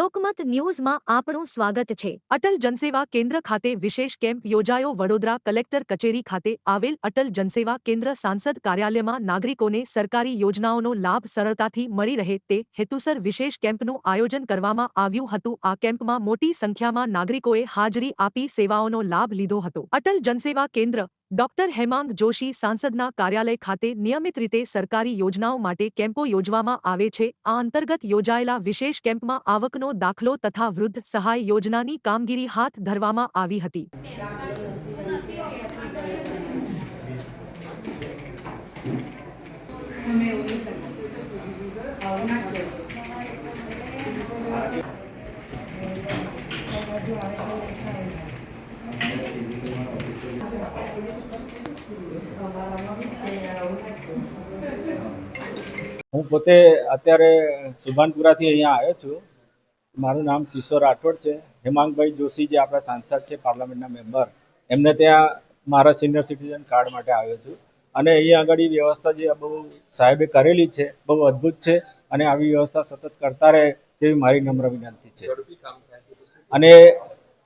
લોકમત ન્યૂઝમાં આપનું સ્વાગત છે। અટલ જનસેવા કેન્દ્ર ખાતે વિશેષ કેમ્પ યોજાયો। વડોદરા કલેક્ટર કચેરી ખાતે આવેલ અટલ જનસેવા કેન્દ્ર સાંસદ કાર્યાલયમાં નાગરિકોને સરકારી યોજનાઓનો લાભ સરળતાથી મળી રહે તે હેતુસર વિશેષ કેમ્પનું આયોજન કરવામાં આવ્યું હતું। આ કેમ્પમાં મોટી સંખ્યામાં નાગરિકોએ હાજરી આપી સેવાઓનો લાભ લીધો હતો। અટલ જનસેવા કેન્દ્ર ડોક્ટર હેમાંગ જોશી સાંસદના કાર્યાલય ખાતે નિયમિત રીતે સરકારી યોજનાઓ માટે કેમ્પો યોજવામાં આવે છે। આ અંતર્ગત યોજાયેલા વિશેષ કેમ્પમાં આવકનો દાખલો તથા વૃદ્ધ સહાય યોજનાની કામગીરી હાથ ધરવામાં આવી હતી। હું પોતે અત્યારે સુભાનપુરાથી અહીંયા આવ્યો છું। મારું નામ કિશોર રાઠોડ છે। હેમાંગભાઈ જોશી જે આપણા સાંસદ છે, પાર્લામેન્ટના મેમ્બર, એમને ત્યાં મારા સિનિયર સિટીઝન કાર્ડ માટે આવ્યો છું। અને અહીંયા આગળ વ્યવસ્થા જે બહુ સાહેબે કરેલી છે, બહુ અદ્ભુત છે અને આવી વ્યવસ્થા સતત કરતા રહે તેવી મારી નમ્ર વિનંતી છે। અને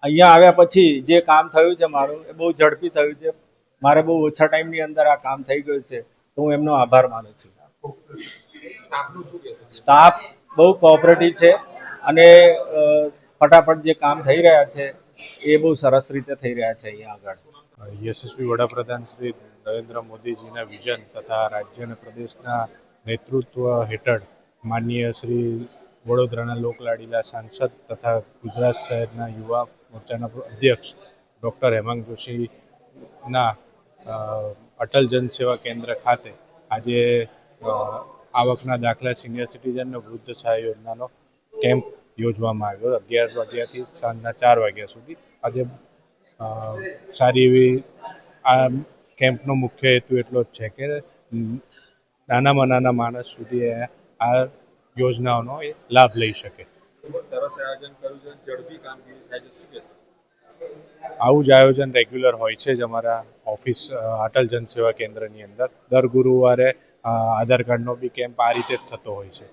અહીંયા આવ્યા પછી જે કામ થયું છે મારું, એ બહુ ઝડપી થયું છે। મારે બહુ ઓછા ટાઈમની અંદર આ કામ થઈ ગયું છે, તો હું એમનો આભાર માનું છું। સ્ટાફ બહુ કોઓપરેટિવ છે અને ફટાફટ જે કામ થઈ રહ્યા છે એ બહુ સરસ રીતે થઈ રહ્યા છે। અહીંયા આગળ યશસ્વી વડાપ્રધાન શ્રી નરેન્દ્ર મોદીજીના વિઝન તથા રાજ્ય અને પ્રદેશના નેતૃત્વ હેઠળ માનનીય શ્રી વડોદરાના લોકલાડીલા સાંસદ તથા ગુજરાત શહેરના યુવા મોરચાના અધ્યક્ષ ડૉક્ટર હેમાંગ જોશીના અટલ જનસેવા કેન્દ્ર ખાતે આજે આવકના દાખલા સિનિયર સિટીઝન અને વૃદ્ધ સહાય યોજનાનો કેમ્પ યોજવામાં આવ્યો 11 વાગ્યાથી સાંજના 4 વાગ્યા સુધી। આજે સારી એવી આ કેમ્પનો મુખ્ય હેતુ એટલો જ છે કે નાનામાં નાના માણસ સુધી આ યોજનાઓનો લાભ લઈ શકે। સરસ આયોજન કર્યું છે, ઝડપી કામગીરી થાય છે, શું કહેશો? આવું જ આયોજન રેગ્યુલર હોય છે જ અમારા ઓફિસ અટલ જનસેવા કેન્દ્રની અંદર। દર ગુરુવારે આધાર કાર્ડનો બી કેમ્પ આ રીતે જ થતો હોય છે।